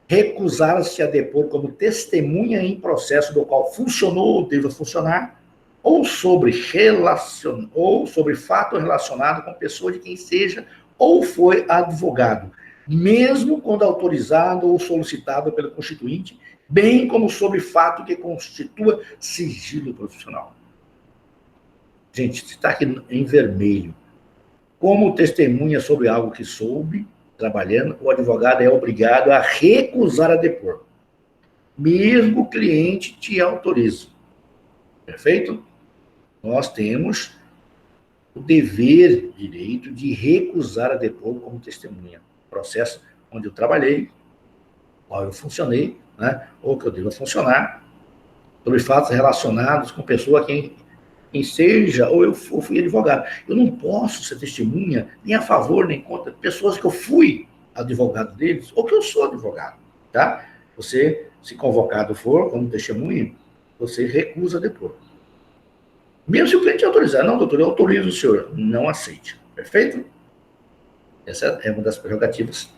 Recusar-se a depor como testemunha em processo do qual funcionou ou deva funcionar, ou sobre fato relacionado com pessoa de quem seja ou foi advogado, mesmo quando autorizado ou solicitado pelo constituinte, bem como sobre fato que constitua sigilo profissional. Gente, está aqui em vermelho. Como testemunha sobre algo que soube, trabalhando, o advogado é obrigado a recusar a depor, mesmo o cliente te autorize. Perfeito? Nós temos o dever, direito de recusar a depor como testemunha. Processo onde eu trabalhei, qual eu funcionei, né, ou que eu devo funcionar, sobre fatos relacionados com pessoa quem seja, ou eu fui advogado. Eu não posso ser testemunha nem a favor, nem contra pessoas que eu fui advogado deles, ou que eu sou advogado, tá? Você, se convocado for como testemunha, você recusa depor. Mesmo se o cliente autorizar, não, doutor, eu autorizo o senhor, não aceite. Perfeito? Essa é uma das prerrogativas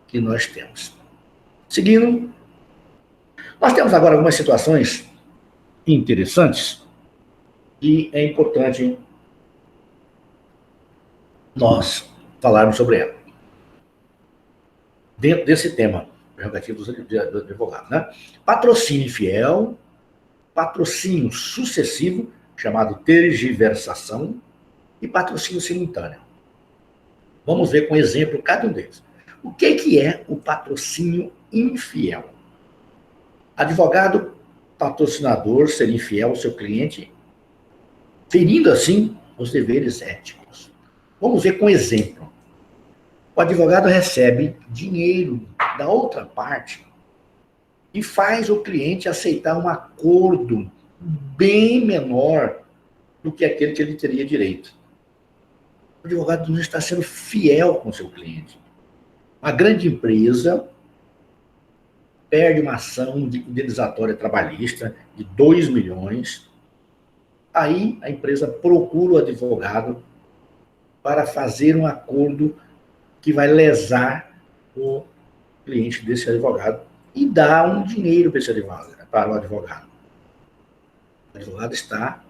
que nós temos. Seguindo, nós temos agora algumas situações interessantes e é importante nós falarmos sobre ela. Dentro desse tema, prerrogativos do advogado, né? Patrocínio infiel, patrocínio sucessivo, chamado tergiversação, e patrocínio simultâneo. Vamos ver com exemplo cada um deles. O que é o patrocínio infiel? Advogado patrocinador ser infiel ao seu cliente, ferindo assim os deveres éticos. Vamos ver com exemplo. O advogado recebe dinheiro da outra parte e faz o cliente aceitar um acordo bem menor do que aquele que ele teria direito. O advogado não está sendo fiel com o seu cliente. Uma grande empresa perde uma ação indenizatória trabalhista de 2 milhões. Aí a empresa procura o advogado para fazer um acordo que vai lesar o cliente desse advogado e dar um dinheiro para o advogado. O advogado está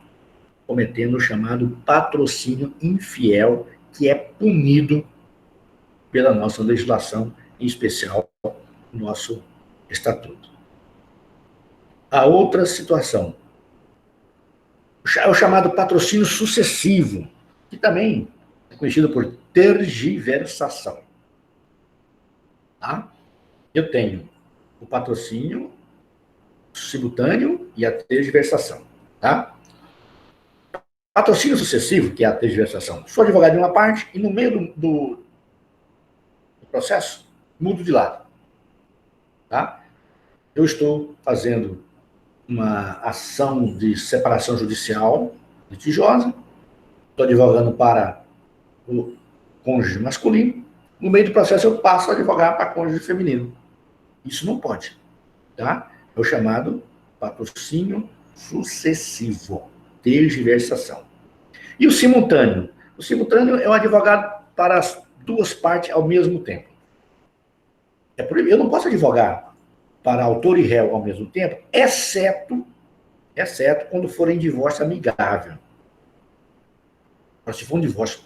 cometendo o chamado patrocínio infiel, que é punido pela nossa legislação, em especial o nosso estatuto. A outra situação é o chamado patrocínio sucessivo, que também é conhecido por tergiversação. Tá? Eu tenho o patrocínio simultâneo e a tergiversação. Tá? Patrocínio sucessivo, que é a tergiversação. Sou advogado de uma parte e no meio do processo, mudo de lado. Tá? Eu estou fazendo uma ação de separação judicial litigiosa, estou advogando para o cônjuge masculino, no meio do processo eu passo a advogar para cônjuge feminino. Isso não pode, tá? É o chamado patrocínio sucessivo, tergiversação. E o simultâneo? O simultâneo é um advogado para as duas partes ao mesmo tempo. Eu não posso advogar para autor e réu ao mesmo tempo, exceto quando for em divórcio amigável. Mas se for um divórcio,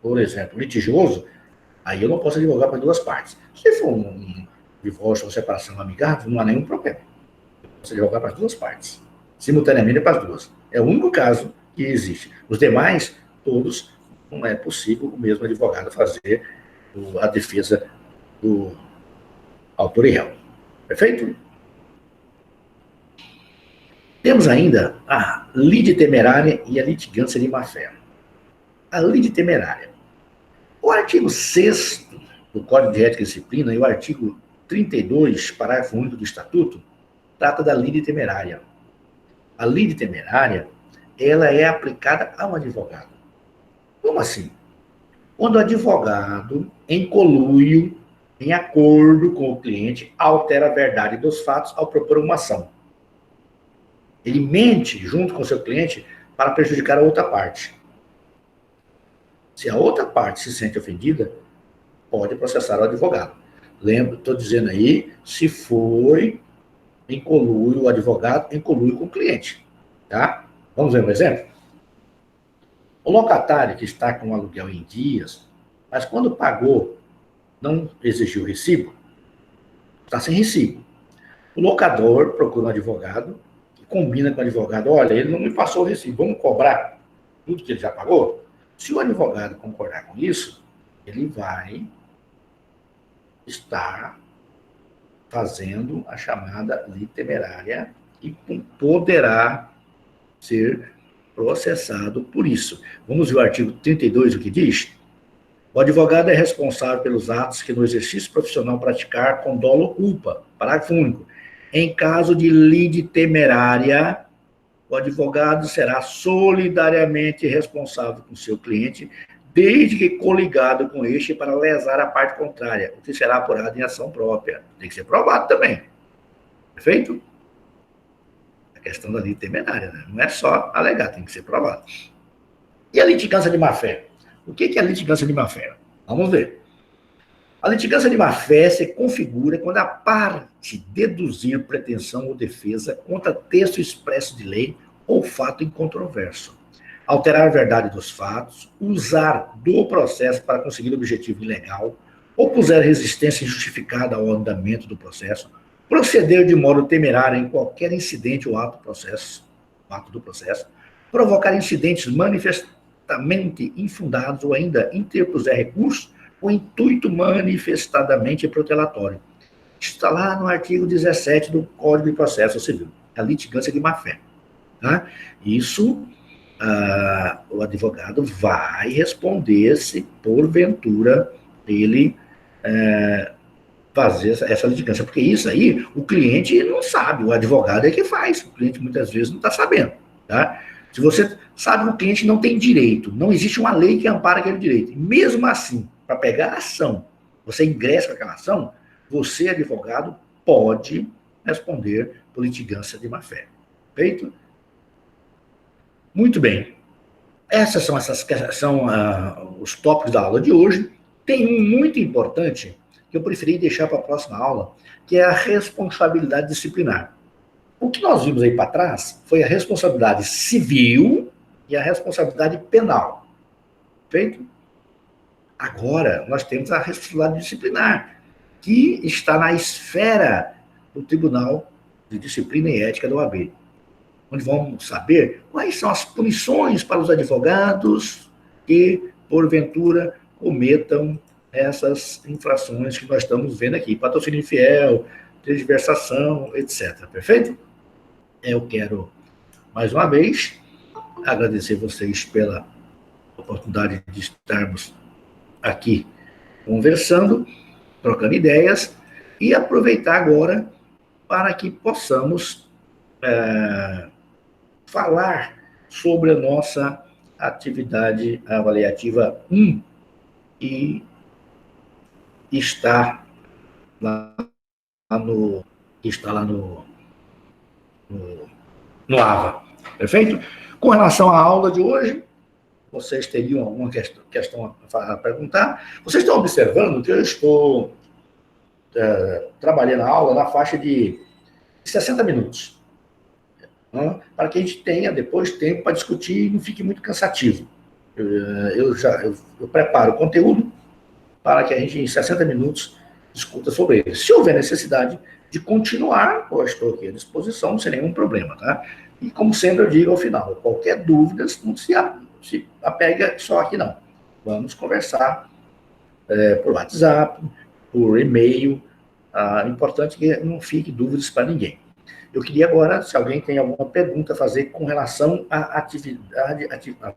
por exemplo, litigioso, aí eu não posso advogar para duas partes. Se for um divórcio ou separação amigável, não há nenhum problema. Eu posso advogar para as duas partes. Simultaneamente para as duas. É o único caso que existe. Os demais, todos, não é possível o mesmo advogado fazer a defesa do autor e réu. Perfeito? Temos ainda a lide temerária e a litigância de má-fé. A lide temerária. O artigo 6º do Código de Ética e Disciplina e o artigo 32, parágrafo único do Estatuto, trata da lide temerária. A lide temerária, ela é aplicada a um advogado. Como assim? Quando o advogado, em conluio, em acordo com o cliente, altera a verdade dos fatos ao propor uma ação. Ele mente junto com o seu cliente para prejudicar a outra parte. Se a outra parte se sente ofendida, pode processar o advogado. Lembro, estou dizendo aí, se foi em conluio, o advogado em conluio com o cliente. Tá? Vamos ver um exemplo? O locatário que está com o aluguel em dias, mas quando pagou, não exigiu recibo, está sem recibo. O locador procura um advogado, que combina com o advogado, olha, ele não me passou o recibo, vamos cobrar tudo que ele já pagou? Se o advogado concordar com isso, ele vai estar fazendo a chamada lide temerária e poderá ser processado por isso. Vamos ver o artigo 32, o que diz? O advogado é responsável pelos atos que no exercício profissional praticar com dolo ou culpa. Parágrafo único. Em caso de lide temerária, o advogado será solidariamente responsável com seu cliente, desde que coligado com este para lesar a parte contrária, o que será apurado em ação própria. Tem que ser provado também. Perfeito? A questão da lide temerária, né? Não é só alegar, tem que ser provado. E a litigância de má-fé? O que é a litigância de má-fé? Vamos ver. A litigância de má-fé se configura quando a parte deduzir pretensão ou defesa contra texto expresso de lei ou fato incontroverso, alterar a verdade dos fatos, usar do processo para conseguir objetivo ilegal, opuser resistência injustificada ao andamento do processo, proceder de modo temerário em qualquer incidente ou ato do processo, provocar incidentes manifestamente infundados ou ainda interpuser recurso com intuito manifestadamente protelatório. Está lá no artigo 17 do Código de Processo Civil, a litigância de má-fé. Tá? Isso, o advogado vai responder se, porventura, ele fazer essa litigância, porque isso aí o cliente não sabe, o advogado é que faz, o cliente muitas vezes não está sabendo. Tá? Se você sabe que o cliente não tem direito, não existe uma lei que ampara aquele direito, e mesmo assim, para pegar a ação, você ingressa com aquela ação, você, advogado, pode responder por litigância de má-fé. Feito? Muito bem. Essas são os tópicos da aula de hoje. Tem um muito importante que eu preferi deixar para a próxima aula, que é a responsabilidade disciplinar. O que nós vimos aí para trás foi a responsabilidade civil e a responsabilidade penal. Feito? Agora, nós temos a responsabilidade disciplinar, que está na esfera do Tribunal de Disciplina e Ética da OAB, onde vamos saber quais são as punições para os advogados que, porventura, cometam essas infrações que nós estamos vendo aqui, patrocínio infiel, tergiversação, etc. Perfeito? Eu quero, mais uma vez, agradecer vocês pela oportunidade de estarmos aqui conversando, trocando ideias, e aproveitar agora para que possamos falar sobre a nossa atividade avaliativa 1, e está lá no no AVA. Perfeito? Com relação à aula de hoje, vocês teriam alguma questão a perguntar? Vocês estão observando que eu estou trabalhando a aula na faixa de 60 minutos, né? Para que a gente tenha depois tempo para discutir e não fique muito cansativo. Eu preparo o conteúdo para que a gente, em 60 minutos, discuta sobre ele. Se houver necessidade de continuar, eu estou aqui à disposição, sem nenhum problema, tá? E, como sempre eu digo ao final, qualquer dúvida, não se apega só aqui, não. Vamos conversar por WhatsApp, por e-mail. Importante que não fique dúvidas para ninguém. Eu queria agora, se alguém tem alguma pergunta a fazer com relação à atividade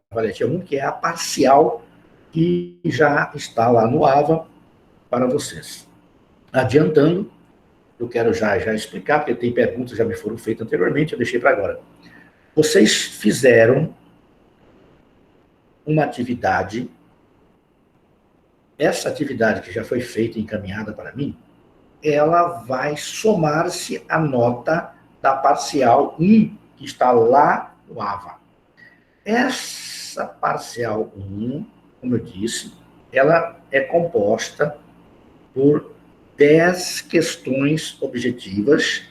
avaliativa 1, que é a parcial, que já está lá no AVA para vocês. Adiantando, eu quero já explicar, porque tem perguntas que já me foram feitas anteriormente, eu deixei para agora. Vocês fizeram uma atividade, essa atividade que já foi feita e encaminhada para mim, ela vai somar-se à nota da parcial 1, que está lá no AVA. Essa parcial 1, como eu disse, ela é composta por 10 questões objetivas.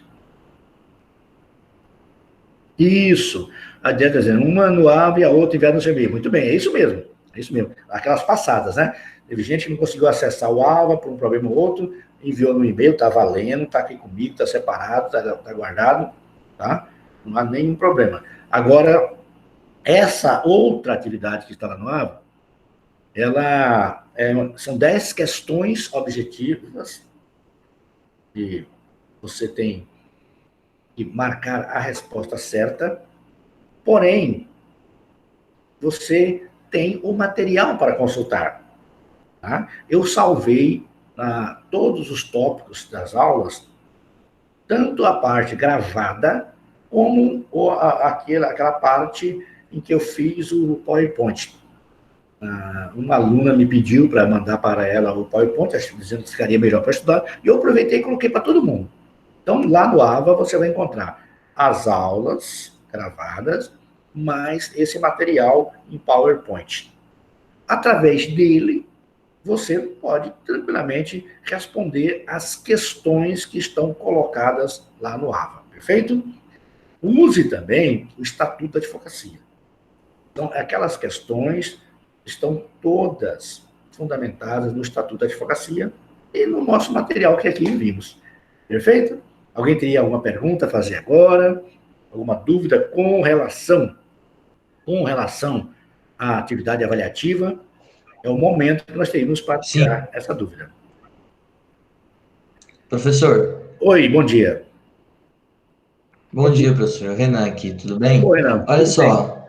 Isso. Adianta dizer, uma no AVA e a outra enviada no seu e-mail. Muito bem, é isso mesmo. É isso mesmo. Aquelas passadas, né? Teve gente que não conseguiu acessar o AVA por um problema ou outro, enviou no e-mail, está valendo, está aqui comigo, está separado, está guardado, tá? Não há nenhum problema. Agora, essa outra atividade que está lá no AVA, são 10 questões objetivas e você tem que marcar a resposta certa, porém, você tem o material para consultar. Tá? Eu salvei todos os tópicos das aulas, tanto a parte gravada, como aquela parte em que eu fiz o PowerPoint. Uma aluna me pediu para mandar para ela o PowerPoint, dizendo que ficaria melhor para estudar, e eu aproveitei e coloquei para todo mundo. Então, lá no AVA, você vai encontrar as aulas gravadas, mais esse material em PowerPoint. Através dele, você pode tranquilamente responder as questões que estão colocadas lá no AVA, perfeito? Use também o Estatuto da Advocacia. Então, aquelas questões estão todas fundamentadas no Estatuto da Advocacia e no nosso material que aqui vimos. Perfeito? Alguém teria alguma pergunta a fazer agora? Alguma dúvida com relação à atividade avaliativa? É o momento que nós teríamos para tirar essa dúvida. Professor. Oi, bom dia. Bom dia, professor. Renan aqui, tudo bem? Oi, Renan. Olha só,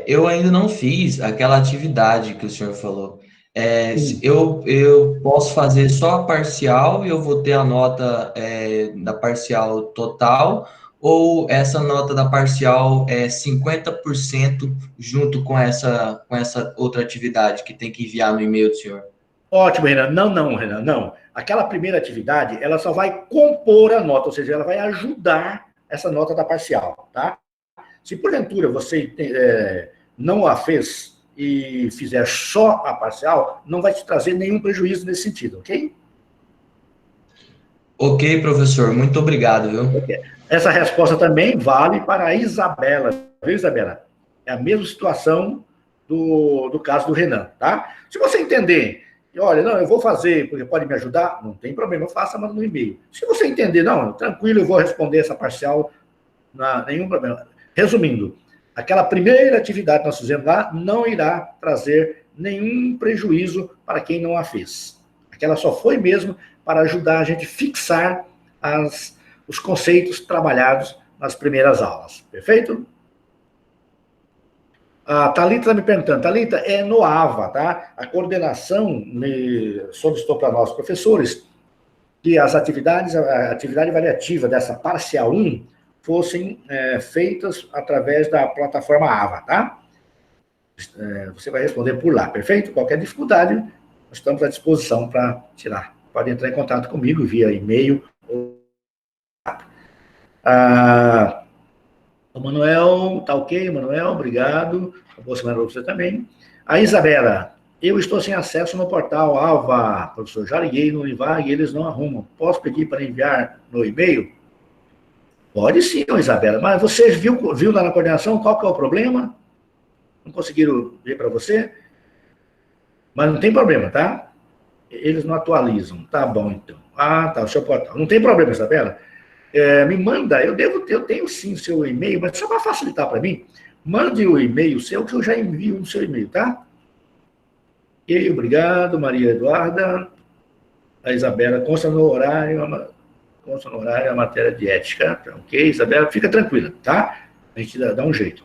eu ainda não fiz aquela atividade que o senhor falou. Eu posso fazer só a parcial e eu vou ter a nota da parcial total, ou essa nota da parcial é 50% junto com essa outra atividade que tem que enviar no e-mail do senhor? Ótimo, Renan. Não, Renan, não. Aquela primeira atividade, ela só vai compor a nota, ou seja, ela vai ajudar essa nota da parcial, tá? Se porventura você não a fez e fizer só a parcial, não vai te trazer nenhum prejuízo nesse sentido, ok? Ok, professor. Muito obrigado, viu? Okay. Essa resposta também vale para a Isabela. Viu, Isabela? É a mesma situação do caso do Renan, tá? Se você entender, olha, não, eu vou fazer, porque pode me ajudar, não tem problema, faça, manda no e-mail. Se você entender, não, tranquilo, eu vou responder essa parcial, nenhum problema. Resumindo, aquela primeira atividade que nós fizemos lá não irá trazer nenhum prejuízo para quem não a fez. Aquela só foi mesmo para ajudar a gente a fixar os conceitos trabalhados nas primeiras aulas. Perfeito? A Thalita está me perguntando, Thalita, é no AVA, tá? A coordenação me solicitou para nós, professores, que a atividade avaliativa dessa parcial 1 fossem feitas através da plataforma AVA, tá? Você vai responder por lá, perfeito? Qualquer dificuldade, nós estamos à disposição para tirar. Pode entrar em contato comigo via e-mail ou O Manuel, tá ok, Manuel, obrigado. Boa semana para você também. A Isabela, eu estou sem acesso no portal Alva, professor, já liguei no Univag e eles não arrumam. Posso pedir para enviar no e-mail? Pode sim, Isabela, mas você viu lá na coordenação qual que é o problema? Não conseguiram ver para você? Mas não tem problema, tá? Eles não atualizam. Tá bom, então. Tá, o seu portal. Não tem problema, Isabela. Me manda, eu tenho sim o seu e-mail, mas só para facilitar para mim, mande o e-mail seu que eu já envio no seu e-mail, tá? E obrigado, Maria Eduarda. A Isabela, consta no horário a matéria de ética. Ok, Isabela, fica tranquila, tá? A gente dá um jeito.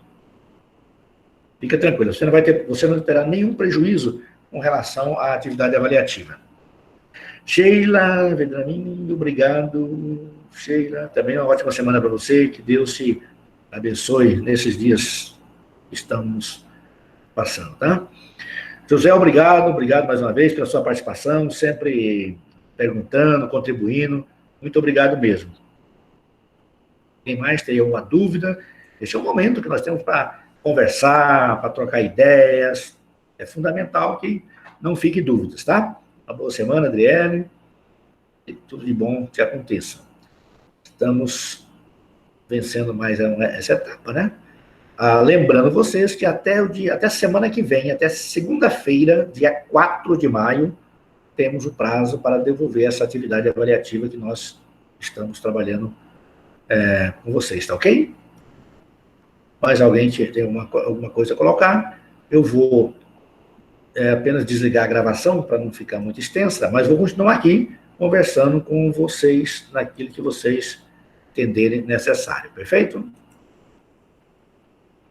Fica tranquila, você não terá nenhum prejuízo com relação à atividade avaliativa. Sheila Vedramin, obrigado. Sheila, também uma ótima semana para você, que Deus te abençoe nesses dias que estamos passando, tá? José, obrigado mais uma vez pela sua participação, sempre perguntando, contribuindo, muito obrigado mesmo. Quem mais tem alguma dúvida? Esse é o momento que nós temos para conversar, para trocar ideias, é fundamental que não fique dúvidas, tá? Uma boa semana, Adriele, e tudo de bom que aconteça. Estamos vencendo mais essa etapa, né? Lembrando vocês que até semana que vem, até segunda-feira, dia 4 de maio, temos o prazo para devolver essa atividade avaliativa que nós estamos trabalhando com vocês, tá ok? Mais alguém tem alguma coisa a colocar? Eu vou apenas desligar a gravação para não ficar muito extensa, mas vou continuar aqui conversando com vocês naquilo que vocês entenderem necessário, perfeito?